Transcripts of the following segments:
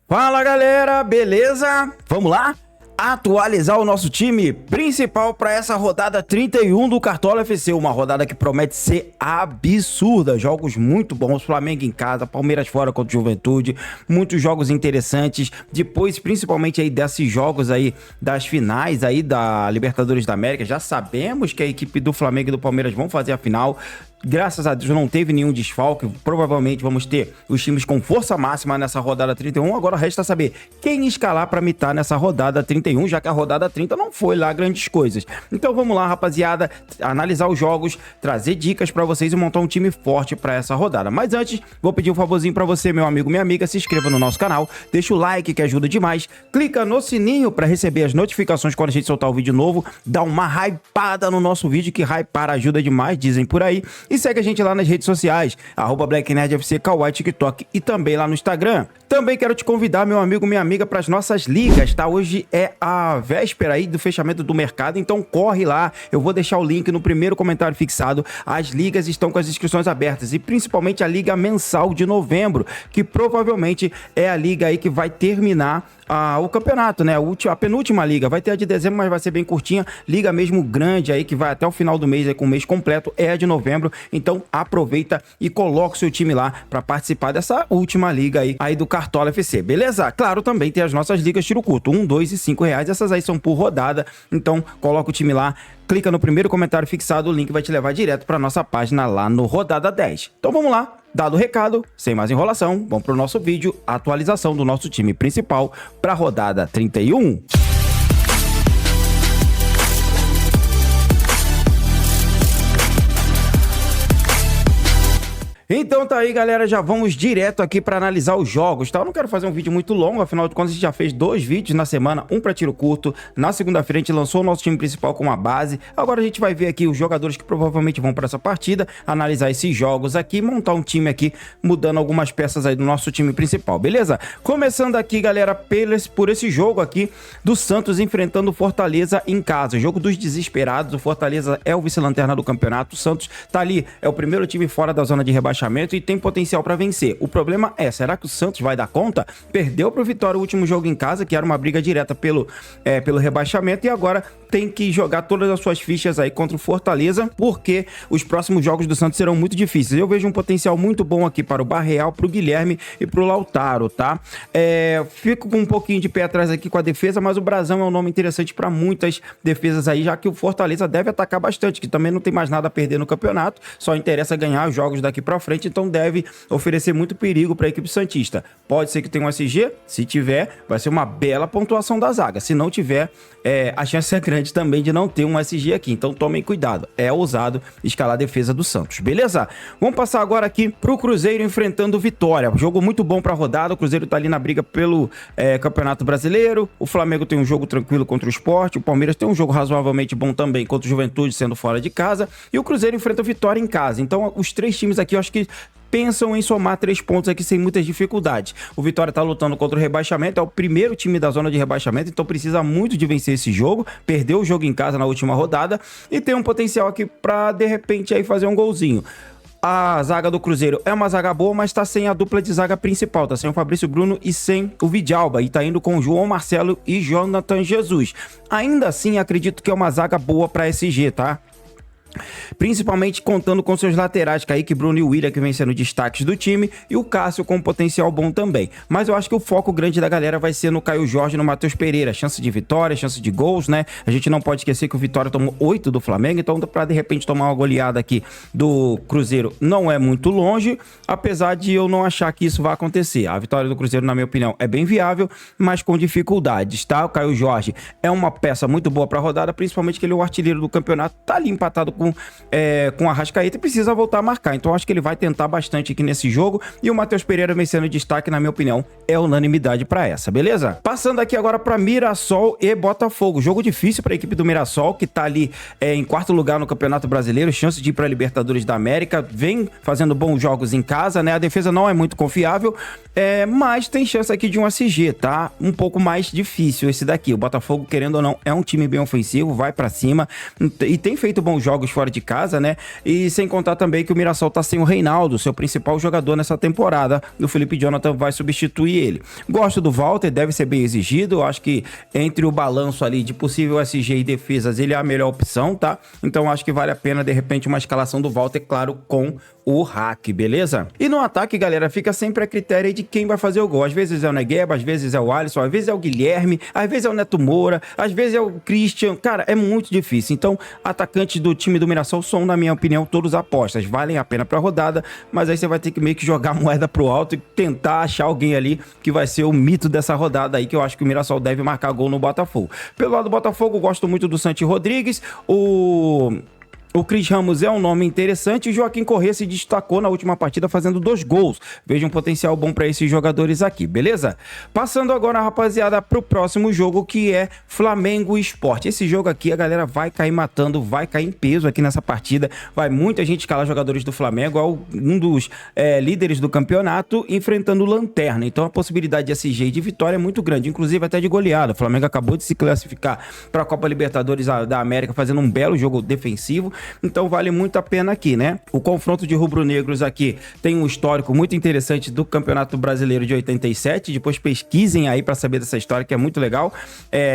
Fala galera, beleza? Vamos lá? Atualizar o nosso time principal para essa rodada 31 do Cartola FC, uma rodada que promete ser absurda, jogos muito bons, Flamengo em casa, Palmeiras fora contra o Juventude, muitos jogos interessantes, depois principalmente aí desses jogos aí das finais aí da Libertadores da América, já sabemos que a equipe do Flamengo e do Palmeiras vão fazer a final. Graças a Deus não teve nenhum desfalque, provavelmente vamos ter os times com força máxima nessa rodada 31, agora resta saber quem escalar para mitar nessa rodada 31, já que a rodada 30 não foi lá grandes coisas. Então vamos lá, rapaziada, analisar os jogos, trazer dicas para vocês e montar um time forte para essa rodada. Mas antes, vou pedir um favorzinho para você, meu amigo, minha amiga, se inscreva no nosso canal, deixa o like que ajuda demais, clica no sininho para receber as notificações quando a gente soltar o vídeo novo, dá uma hypada no nosso vídeo, que hypar ajuda demais, dizem por aí. E segue a gente lá nas redes sociais, @BlackNerdFC, Kawaii, TikTok e também lá no Instagram. Também quero te convidar, meu amigo, minha amiga, para as nossas ligas, tá? Hoje é a véspera aí do fechamento do mercado, então corre lá. Eu vou deixar o link no primeiro comentário fixado. As ligas estão com as inscrições abertas e principalmente a liga mensal de novembro, que provavelmente é a liga aí que vai terminar o campeonato, né? A penúltima liga. Vai ter a de dezembro, mas vai ser bem curtinha. Liga mesmo grande aí, que vai até o final do mês, aí, com o mês completo, é a de novembro. Então aproveita e coloca o seu time lá para participar dessa última liga aí do Cartola FC, beleza? Claro, também tem as nossas ligas tiro curto, 1, 2 e 5 reais. Essas aí são por rodada, então coloca o time lá, clica no primeiro comentário fixado, o link vai te levar direto para nossa página lá no Rodada 10. Então vamos lá, dado o recado, sem mais enrolação, vamos para o nosso vídeo, atualização do nosso time principal para a rodada 31. Então tá aí, galera, já vamos direto aqui para analisar os jogos, tá? Eu não quero fazer um vídeo muito longo, afinal de contas a gente já fez 2 vídeos na semana, um para tiro curto. Na segunda-feira a gente lançou o nosso time principal com uma base. Agora a gente vai ver aqui os jogadores que provavelmente vão para essa partida, analisar esses jogos aqui, montar um time aqui, mudando algumas peças aí do nosso time principal, beleza? Começando aqui, galera, por esse jogo aqui do Santos enfrentando o Fortaleza em casa, jogo dos desesperados. O Fortaleza é o vice-lanterna do campeonato, o Santos tá ali, é o primeiro time fora da zona de rebaixamento e tem potencial para vencer. O problema é, será que o Santos vai dar conta? Perdeu para o Vitória o último jogo em casa, que era uma briga direta pelo rebaixamento, e agora tem que jogar todas as suas fichas aí contra o Fortaleza, porque os próximos jogos do Santos serão muito difíceis. Eu vejo um potencial muito bom aqui para o Barreal, para o Guilherme e para o Lautaro, tá? Fico com um pouquinho de pé atrás aqui com a defesa, mas o Brasão é um nome interessante para muitas defesas aí, já que o Fortaleza deve atacar bastante, que também não tem mais nada a perder no campeonato, só interessa ganhar os jogos daqui para frente, então deve oferecer muito perigo para a equipe santista. Pode ser que tenha um SG, se tiver, vai ser uma bela pontuação da zaga. Se não tiver, a chance é grande também de não ter um SG aqui, então tomem cuidado. É ousado escalar a defesa do Santos, beleza? Vamos passar agora aqui pro Cruzeiro enfrentando o Vitória. Jogo muito bom para a rodada, o Cruzeiro tá ali na briga pelo Campeonato Brasileiro, o Flamengo tem um jogo tranquilo contra o Sport, o Palmeiras tem um jogo razoavelmente bom também contra o Juventude, sendo fora de casa, e o Cruzeiro enfrenta o Vitória em casa. Então os 3 times aqui eu acho que pensam em somar 3 pontos aqui sem muitas dificuldades. O Vitória tá lutando contra o rebaixamento, é o primeiro time da zona de rebaixamento, então precisa muito de vencer esse jogo, perdeu o jogo em casa na última rodada e tem um potencial aqui para de repente aí fazer um golzinho. A zaga do Cruzeiro é uma zaga boa, mas tá sem a dupla de zaga principal, tá sem o Fabrício Bruno e sem o Vidalba, e tá indo com o João Marcelo e Jonathan Jesus. Ainda assim, acredito que é uma zaga boa para SG, tá? Principalmente contando com seus laterais, Kaique, Bruno e William, que vem sendo destaques do time, e o Cássio com um potencial bom também. Mas eu acho que o foco grande da galera vai ser no Caio Jorge e no Matheus Pereira. Chance de vitória, chance de gols, né? A gente não pode esquecer que o Vitória tomou 8 do Flamengo, então pra de repente tomar uma goleada aqui do Cruzeiro não é muito longe, apesar de eu não achar que isso vai acontecer. A vitória do Cruzeiro, na minha opinião, é bem viável, mas com dificuldades, tá? O Caio Jorge é uma peça muito boa pra rodada, principalmente que ele é o artilheiro do campeonato, tá ali empatado com a Arrascaeta e precisa voltar a marcar. Então acho que ele vai tentar bastante aqui nesse jogo. E o Matheus Pereira vem sendo destaque, na minha opinião, é unanimidade para essa, beleza? Passando aqui agora para Mirassol e Botafogo. Jogo difícil para a equipe do Mirassol, que tá ali em 4º lugar no Campeonato Brasileiro, chance de ir para a Libertadores da América, vem fazendo bons jogos em casa, né? A defesa não é muito confiável, mas tem chance aqui de um SG, tá? Um pouco mais difícil esse daqui. O Botafogo, querendo ou não, é um time bem ofensivo, vai para cima e tem feito bons jogos jogos fora de casa, né? E sem contar também que o Mirassol tá sem o Reinaldo, seu principal jogador nessa temporada. O Felipe Jonathan vai substituir ele. Gosto do Walter, deve ser bem exigido. Eu acho que entre o balanço ali de possível SG e defesas, ele é a melhor opção, tá? Então acho que vale a pena, de repente, uma escalação do Walter, claro, com o hack, beleza? E no ataque, galera, fica sempre a critério aí de quem vai fazer o gol. Às vezes é o Negueba, às vezes é o Alisson, às vezes é o Guilherme, às vezes é o Neto Moura, às vezes é o Christian. Cara, é muito difícil. Então, atacantes do time do Mirassol são, na minha opinião, todos apostas. Valem a pena pra rodada, mas aí você vai ter que meio que jogar a moeda pro alto e tentar achar alguém ali que vai ser o mito dessa rodada aí, que eu acho que o Mirassol deve marcar gol no Botafogo. Pelo lado do Botafogo, eu gosto muito do Santi Rodrigues, o Cris Ramos é um nome interessante e o Joaquim Corrêa se destacou na última partida fazendo 2 gols. Veja um potencial bom para esses jogadores aqui, beleza? Passando agora, rapaziada, pro próximo jogo, que é Flamengo e Sport. Esse jogo aqui a galera vai cair matando, vai cair em peso aqui nessa partida. Vai muita gente escalar jogadores do Flamengo, um dos líderes do campeonato, enfrentando o Lanterna. Então a possibilidade de SG e de vitória é muito grande, inclusive até de goleada. O Flamengo acabou de se classificar para a Copa Libertadores da América, fazendo um belo jogo defensivo. Então vale muito a pena aqui, né? O confronto de rubro-negros aqui tem um histórico muito interessante do Campeonato Brasileiro de 87. Depois pesquisem aí para saber dessa história, que é muito legal,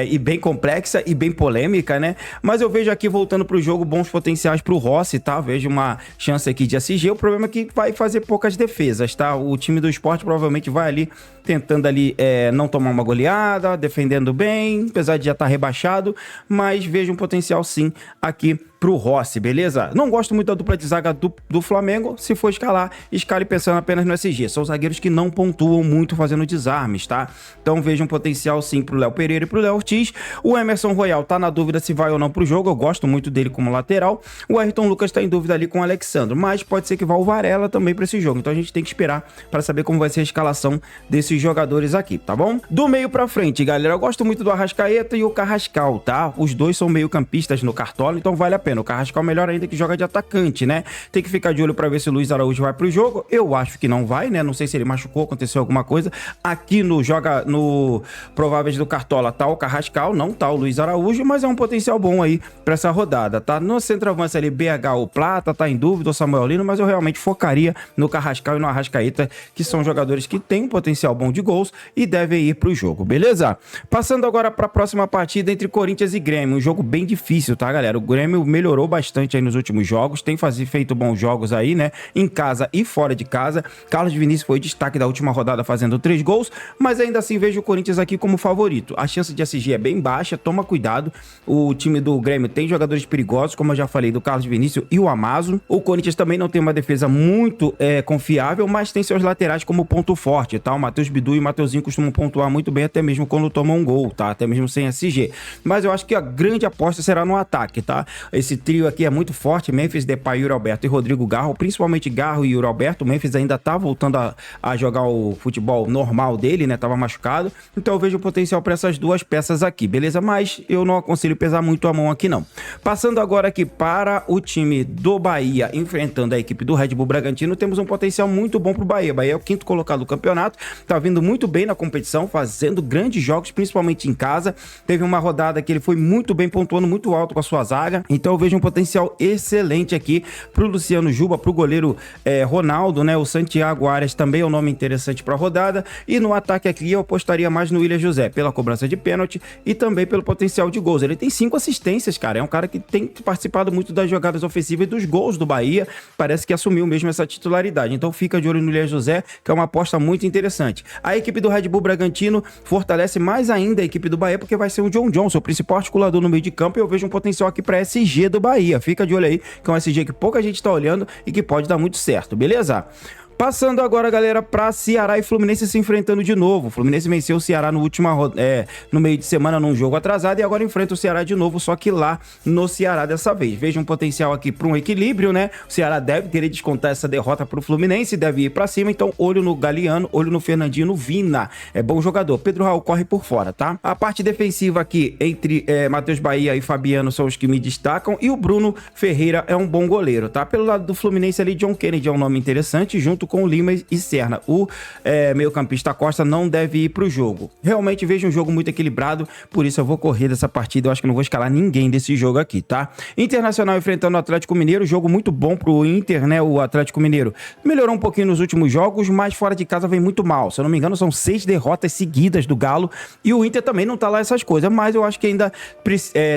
e bem complexa e bem polêmica, né? Mas eu vejo aqui, voltando pro jogo, bons potenciais pro Rossi, tá? Vejo uma chance aqui de SG. O problema é que vai fazer poucas defesas, tá? O time do Sport provavelmente vai ali tentando ali não tomar uma goleada, defendendo bem, apesar de já estar rebaixado, mas vejo um potencial sim aqui pro Rossi, beleza? Não gosto muito da dupla de zaga do Flamengo. Se for escalar, escale pensando apenas no SG. São zagueiros que não pontuam muito fazendo desarmes, tá? Então vejo um potencial sim pro Léo Pereira e pro Léo Ortiz. O Emerson Royal tá na dúvida se vai ou não pro jogo. Eu gosto muito dele como lateral. O Ayrton Lucas tá em dúvida ali com o Alexandre, mas pode ser que vá o Varela também pra esse jogo. Então a gente tem que esperar para saber como vai ser a escalação desses jogadores aqui, tá bom? Do meio pra frente, galera, eu gosto muito do Arrascaeta e o Carrascal, tá? Os dois são meio campistas no Cartola, então vale a pena. O Carrascal melhor ainda, que joga de atacante, né? Tem que ficar de olho pra ver se o Luiz Araújo vai pro jogo. Eu acho que não vai, né? Não sei se ele machucou, aconteceu alguma coisa. Aqui no Prováveis do Cartola tá o Carrascal, não tá o Luiz Araújo, mas é um potencial bom aí pra essa rodada, tá? No centroavance ali, BH ou Plata, tá em dúvida, o Samuel Lino, mas eu realmente focaria no Carrascal e no Arrascaeta, que são jogadores que têm um potencial bom de gols e devem ir pro jogo, beleza? Passando agora pra próxima partida entre Corinthians e Grêmio, um jogo bem difícil, tá, galera? O Grêmio melhorou bastante aí nos últimos jogos, tem feito bons jogos aí, né? Em casa e fora de casa. Carlos Vinícius foi destaque da última rodada fazendo 3 gols, mas ainda assim vejo o Corinthians aqui como favorito. A chance de SG é bem baixa, toma cuidado. O time do Grêmio tem jogadores perigosos, como eu já falei, do Carlos Vinícius e o Amazo. O Corinthians também não tem uma defesa muito confiável, mas tem seus laterais como ponto forte, tá? O Matheus Bidu e o Mateuzinho costumam pontuar muito bem, até mesmo quando tomam um gol, tá? Até mesmo sem SG. Mas eu acho que a grande aposta será no ataque, tá? Esse trio aqui é muito forte, Memphis, Depay, Yuri Alberto e Rodrigo Garro, principalmente Garro e Yuri Alberto. O Memphis ainda tá voltando a jogar o futebol normal dele, né? Tava machucado. Então eu vejo potencial para essas duas peças aqui, beleza? Mas eu não aconselho pesar muito a mão aqui, não. Passando agora aqui para o time do Bahia, enfrentando a equipe do Red Bull Bragantino, temos um potencial muito bom pro Bahia. Bahia é o 5º colocado do campeonato, tá vindo muito bem na competição, fazendo grandes jogos, principalmente em casa. Teve uma rodada que ele foi muito bem, pontuando muito alto com a sua zaga. Então eu vejo um potencial excelente aqui pro Luciano Juba, pro goleiro Ronaldo, né? O Santiago Arias também é um nome interessante pra rodada. E no ataque aqui eu apostaria mais no William José, pela cobrança de pênalti e também pelo potencial de gols. Ele tem 5 assistências, cara. É um cara que tem participado muito das jogadas ofensivas e dos gols do Bahia. Parece que assumiu mesmo essa titularidade. Então fica de olho no William José, que é uma aposta muito interessante. A equipe do Red Bull Bragantino fortalece mais ainda a equipe do Bahia, porque vai ser o John John, seu principal articulador no meio de campo, e eu vejo um potencial aqui para SG do Bahia. Fica de olho aí, que é um SG que pouca gente tá olhando e que pode dar muito certo, beleza? Passando agora, galera, para Ceará e Fluminense se enfrentando de novo. O Fluminense venceu o Ceará no meio de semana num jogo atrasado e agora enfrenta o Ceará de novo, só que lá no Ceará dessa vez. Veja um potencial aqui para um equilíbrio, né? O Ceará deve querer descontar essa derrota pro Fluminense, deve ir para cima, então olho no Galeano, olho no Fernandinho, no Vina. É bom jogador. Pedro Raul corre por fora, tá? A parte defensiva aqui entre Matheus Bahia e Fabiano são os que me destacam e o Bruno Ferreira é um bom goleiro, tá? Pelo lado do Fluminense ali, John Kennedy é um nome interessante, junto junto com o Lima e Serna. O meio-campista Costa não deve ir pro jogo. Realmente vejo um jogo muito equilibrado, por isso eu vou correr dessa partida. Eu acho que não vou escalar ninguém desse jogo aqui, tá? Internacional enfrentando o Atlético Mineiro, jogo muito bom pro Inter, né? O Atlético Mineiro melhorou um pouquinho nos últimos jogos, mas fora de casa vem muito mal. Se eu não me engano, são 6 derrotas seguidas do Galo, e o Inter também não tá lá essas coisas, mas eu acho que ainda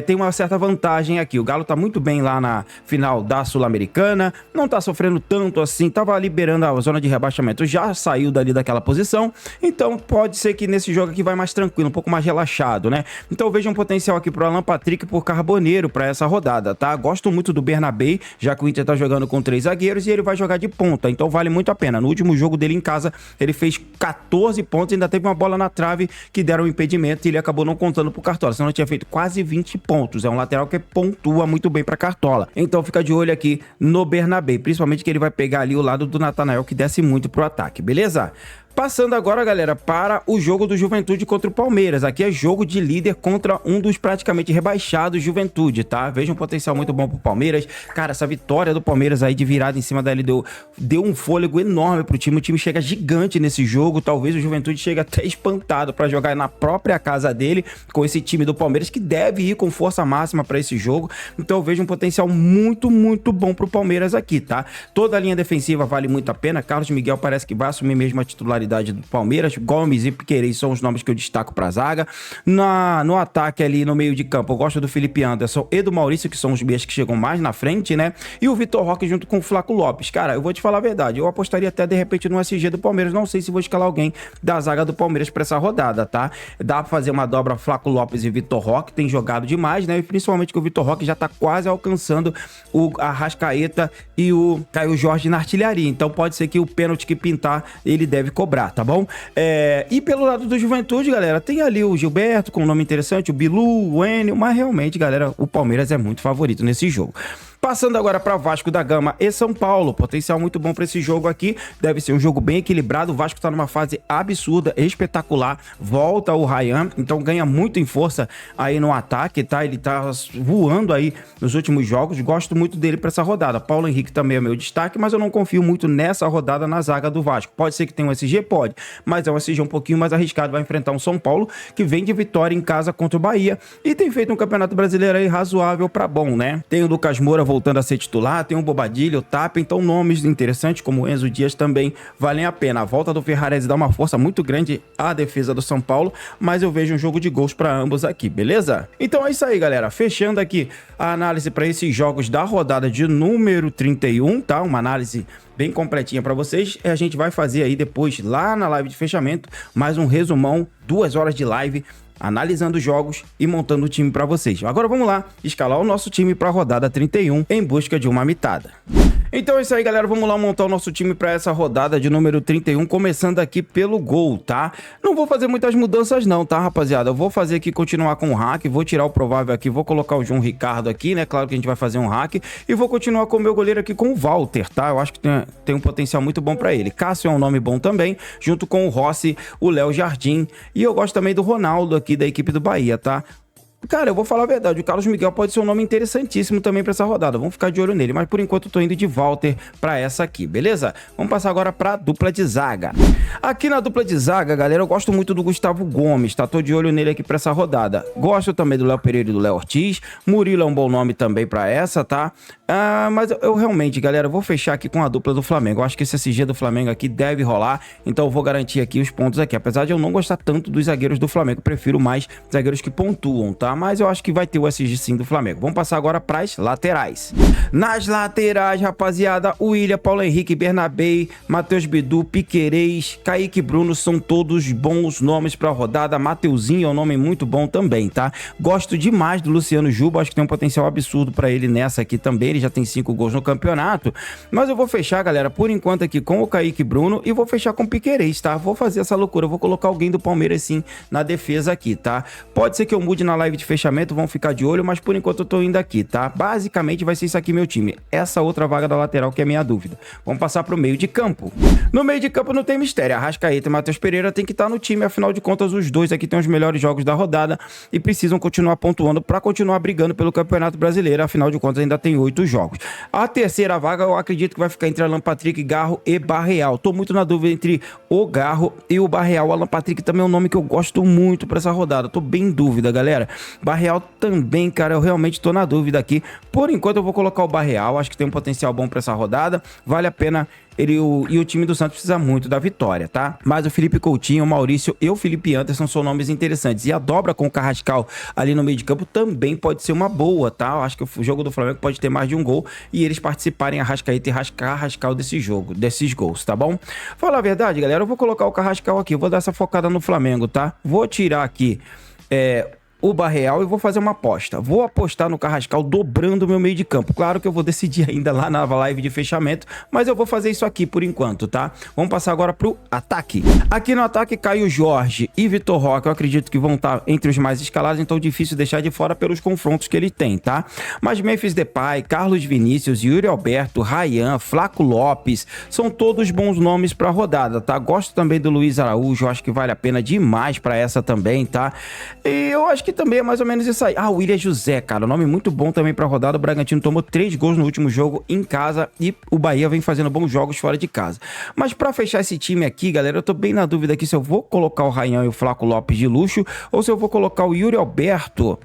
tem uma certa vantagem aqui. O Galo tá muito bem lá na final da Sul-Americana, não tá sofrendo tanto assim, tava liberando a zona de rebaixamento, já saiu dali daquela posição, então pode ser que nesse jogo aqui vai mais tranquilo, um pouco mais relaxado, né? Então eu vejo um potencial aqui pro Alan Patrick e por Carboneiro pra essa rodada, tá? Gosto muito do Bernabé, já que o Inter tá jogando com 3 zagueiros e ele vai jogar de ponta, então vale muito a pena. No último jogo dele em casa, ele fez 14 pontos, ainda teve uma bola na trave que deram um impedimento e ele acabou não contando pro Cartola, senão ele tinha feito quase 20 pontos. É um lateral que pontua muito bem pra Cartola. Então fica de olho aqui no Bernabé, principalmente que ele vai pegar ali o lado do Natanael, que desce muito pro ataque, beleza? Passando agora, galera, para o jogo do Juventude contra o Palmeiras. Aqui é jogo de líder contra um dos praticamente rebaixados, Juventude, tá? Veja um potencial muito bom pro Palmeiras. Cara, essa vitória do Palmeiras aí de virada em cima da LDU deu um fôlego enorme pro time. O time chega gigante nesse jogo. Talvez o Juventude chegue até espantado para jogar na própria casa dele com esse time do Palmeiras, que deve ir com força máxima para esse jogo. Então eu vejo um potencial muito, muito bom pro Palmeiras aqui, tá? Toda a linha defensiva vale muito a pena. Carlos Miguel parece que vai assumir mesmo a titularidade do Palmeiras. Gomes e Piquerez são os nomes que eu destaco pra zaga. No ataque ali no meio de campo, eu gosto do Felipe Anderson e do Maurício, que são os meias que chegam mais na frente, né? E o Vitor Roque junto com o Flaco Lopes. Cara, eu vou te falar a verdade, eu apostaria até de repente no SG do Palmeiras. Não sei se vou escalar alguém da zaga do Palmeiras pra essa rodada, tá? Dá pra fazer uma dobra Flaco Lopes e Vitor Roque, tem jogado demais, né? E principalmente que o Vitor Roque já tá quase alcançando o Arrascaeta e o Caio Jorge na artilharia. Então pode ser que o pênalti que pintar, ele deve cobrar, tá bom? E pelo lado do Juventude, galera, tem ali o Gilberto com um nome interessante, o Bilu, o Enio, mas realmente, galera, o Palmeiras é muito favorito nesse jogo. Passando agora para Vasco da Gama e São Paulo, potencial muito bom para esse jogo aqui, deve ser um jogo bem equilibrado. O Vasco tá numa fase absurda, espetacular, volta o Ryan, então ganha muito em força aí no ataque, tá? Ele tá voando aí nos últimos jogos, gosto muito dele para essa rodada. Paulo Henrique também é meu destaque, mas eu não confio muito nessa rodada na zaga do Vasco. Pode ser que tenha um SG? Pode, mas é um SG um pouquinho mais arriscado, vai enfrentar um São Paulo que vem de vitória em casa contra o Bahia e tem feito um campeonato brasileiro aí razoável para bom, né? Tem o Lucas Moura voltando a ser titular, tem o Bobadilha, o Tapa, então nomes interessantes como o Enzo Dias também valem a pena. A volta do Ferrares dá uma força muito grande à defesa do São Paulo, mas eu vejo um jogo de gols para ambos aqui, beleza? Então é isso aí, galera, fechando aqui a análise para esses jogos da rodada de número 31, tá? Uma análise bem completinha para vocês. A gente vai fazer aí depois, lá na live de fechamento, mais um resumão, 2 horas de live, analisando os jogos e montando o time para vocês. Agora vamos lá, escalar o nosso time para a rodada 31 em busca de uma mitada. Então é isso aí, galera, vamos lá montar o nosso time para essa rodada de número 31, começando aqui pelo gol, tá? Não vou fazer muitas mudanças não, tá, rapaziada? Eu vou fazer aqui, continuar com o hack, vou tirar o provável aqui, vou colocar o João Ricardo aqui, né? Claro que a gente vai fazer um hack e vou continuar com o meu goleiro aqui com o Walter, tá? Eu acho que tem um potencial muito bom para ele. Cássio é um nome bom também, junto com o Rossi, o Léo Jardim, e eu gosto também do Ronaldo aqui da equipe do Bahia, tá? Cara, eu vou falar a verdade, o Carlos Miguel pode ser um nome interessantíssimo também pra essa rodada, vamos ficar de olho nele, mas por enquanto eu tô indo de Walter pra essa aqui, beleza? Vamos passar agora pra dupla de zaga. Aqui na dupla de zaga, galera, eu gosto muito do Gustavo Gomes, tá? Tô de olho nele aqui pra essa rodada. Gosto também do Léo Pereira e do Léo Ortiz, Murilo é um bom nome também pra essa, tá? Mas eu realmente, galera, vou fechar aqui com a dupla do Flamengo, eu acho que esse SG do Flamengo aqui deve rolar, então eu vou garantir aqui os pontos aqui, apesar de eu não gostar tanto dos zagueiros do Flamengo, prefiro mais zagueiros que pontuam, tá? Mas eu acho que vai ter o SG sim do Flamengo. Vamos passar agora para as laterais. Nas laterais, rapaziada, o William, Paulo Henrique, Bernabé, Matheus Bidu, Piquerez, Kaique Bruno são todos bons nomes para a rodada. Mateuzinho é um nome muito bom também, tá? Gosto demais do Luciano Juba, acho que tem um potencial absurdo para ele nessa aqui também. Ele já tem 5 gols no campeonato. Mas eu vou fechar, galera, por enquanto aqui com o Kaique Bruno e vou fechar com o Piquerez, tá? Vou fazer essa loucura, eu vou colocar alguém do Palmeiras sim na defesa aqui, tá? Pode ser que eu mude na live live de fechamento vão ficar de olho, mas por enquanto eu tô indo aqui, tá? Basicamente vai ser isso aqui meu time. Essa outra vaga da lateral que é minha dúvida. Vamos passar pro meio de campo. No meio de campo não tem mistério. Arrascaeta e Matheus Pereira tem que estar no time, afinal de contas os dois aqui têm os melhores jogos da rodada e precisam continuar pontuando para continuar brigando pelo Campeonato Brasileiro, afinal de contas ainda tem 8 jogos. A terceira vaga eu acredito que vai ficar entre Alan Patrick, Garro e Barreal. Tô muito na dúvida entre o Garro e o Barreal. O Alan Patrick também é um nome que eu gosto muito para essa rodada. Tô bem em dúvida, galera. Barreal também, cara, eu realmente tô na dúvida aqui. Por enquanto eu vou colocar o Barreal, acho que tem um potencial bom para essa rodada. Vale a pena e o time do Santos precisa muito da vitória, tá? Mas o Felipe Coutinho, o Maurício e o Felipe Anderson são nomes interessantes. E a dobra com o Carrascal ali no meio de campo também pode ser uma boa, tá? Eu acho que o jogo do Flamengo pode ter mais de um gol e eles participarem, Arrascaeta e Carrascal desses gols, tá bom? Falar a verdade, galera, eu vou colocar o Carrascal aqui, eu vou dar essa focada no Flamengo, tá? Vou tirar aqui o Barreal e vou fazer uma aposta. Vou apostar no Carrascal dobrando o meu meio de campo. Claro que eu vou decidir ainda lá na live de fechamento, mas eu vou fazer isso aqui por enquanto, tá? Vamos passar agora pro ataque. Aqui no ataque, Caio Jorge e Vitor Roque, eu acredito que vão estar entre os mais escalados, então difícil deixar de fora pelos confrontos que ele tem, tá? Mas Memphis Depay, Carlos Vinícius, Yuri Alberto, Ryan, Flaco Lopes, são todos bons nomes pra rodada, tá? Gosto também do Luiz Araújo, acho que vale a pena demais pra essa também, tá? E eu acho que também é mais ou menos isso aí. Ah, o William José, cara, nome muito bom também pra rodada. O Bragantino tomou 3 gols no último jogo em casa e o Bahia vem fazendo bons jogos fora de casa. Mas pra fechar esse time aqui, galera, eu tô bem na dúvida aqui se eu vou colocar o Ryan e o Flaco Lopes de luxo ou se eu vou colocar o Yuri Alberto.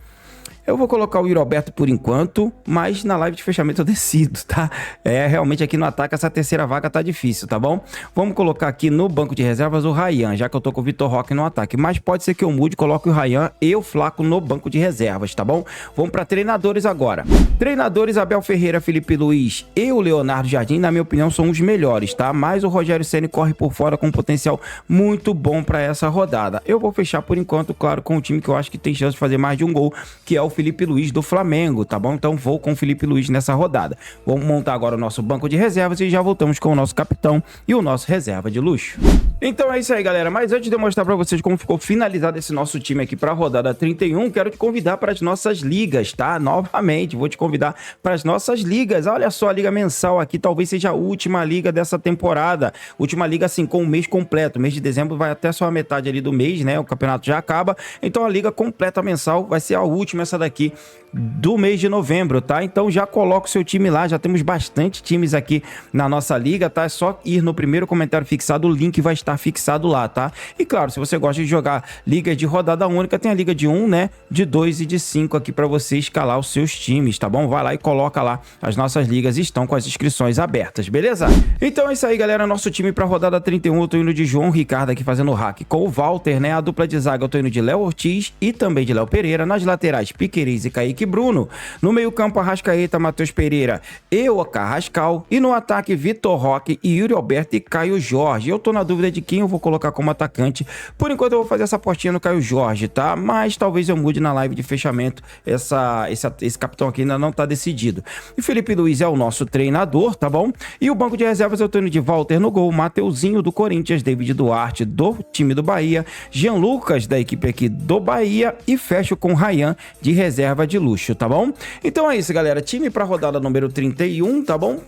Eu vou colocar o Yuri Alberto por enquanto, mas na live de fechamento eu decido, tá? Realmente aqui no ataque essa terceira vaga tá difícil, tá bom? Vamos colocar aqui no banco de reservas o Ryan, já que eu tô com o Vitor Roque no ataque. Mas pode ser que eu mude, coloque o Ryan e o Flaco no banco de reservas, tá bom? Vamos para treinadores agora. Treinadores Abel Ferreira, Felipe Luiz e o Leonardo Jardim, na minha opinião, são os melhores, tá? Mas o Rogério Ceni corre por fora com um potencial muito bom para essa rodada. Eu vou fechar por enquanto, claro, com o time que eu acho que tem chance de fazer mais de um gol, que é o Felipe Luiz do Flamengo, tá bom? Então vou com o Felipe Luiz nessa rodada. Vamos montar agora o nosso banco de reservas e já voltamos com o nosso capitão e o nosso reserva de luxo. Então é isso aí, galera. Mas antes de eu mostrar pra vocês como ficou finalizado esse nosso time aqui pra rodada 31, quero te convidar para as nossas ligas, tá? Novamente, vou te convidar para as nossas ligas. Olha só, a liga mensal aqui talvez seja a última liga dessa temporada. Última liga, assim, com o mês completo. O mês de dezembro vai até só a metade ali do mês, né? O campeonato já acaba. Então a liga completa mensal vai ser a última, essa daqui, do mês de novembro, tá? Então já coloca o seu time lá, já temos bastante times aqui na nossa liga, tá? É só ir no primeiro comentário fixado, o link vai estar fixado lá, tá? E claro, se você gosta de jogar liga de rodada única, tem a liga de 1, né? De 2 e de 5 aqui para você escalar os seus times, tá bom? Vai lá e coloca lá, as nossas ligas estão com as inscrições abertas, beleza? Então é isso aí, galera, nosso time para rodada 31, eu tô indo de João Ricardo aqui fazendo o hack com o Walter, né? A dupla de zaga eu tô indo de Léo Ortiz e também de Léo Pereira, nas laterais Piquerez e Kaique Bruno, no meio campo Arrascaeta, Matheus Pereira e o Carrascal, e no ataque Vitor Roque e Yuri Alberto e Caio Jorge. Eu tô na dúvida de quem eu vou colocar como atacante, por enquanto eu vou fazer essa apostinha no Caio Jorge, tá? Mas talvez eu mude na live de fechamento, esse capitão aqui ainda não tá decidido. E Felipe Luiz é o nosso treinador, tá bom? E o banco de reservas eu tô indo de Walter no gol, Mateuzinho do Corinthians, David Duarte do time do Bahia, Jean Lucas da equipe aqui do Bahia e fecho com Ryan de reserva de luxo, tá bom? Então é isso, galera, time pra rodada número 31, tá bom?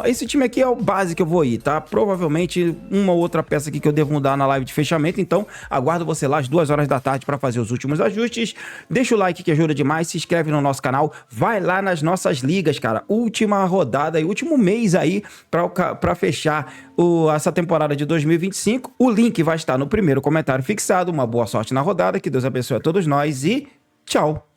Esse time aqui é o base que eu vou ir, tá? Provavelmente uma ou outra peça aqui que eu devo mudar na live de fechamento, então aguardo você lá às 2 horas da tarde pra fazer os últimos ajustes. Deixa o like que ajuda demais, se inscreve no nosso canal, vai lá nas nossas ligas, cara, última rodada e último mês aí pra fechar essa temporada de 2025, o link vai estar no primeiro comentário fixado. Uma boa sorte na rodada, que Deus abençoe a todos nós e tchau!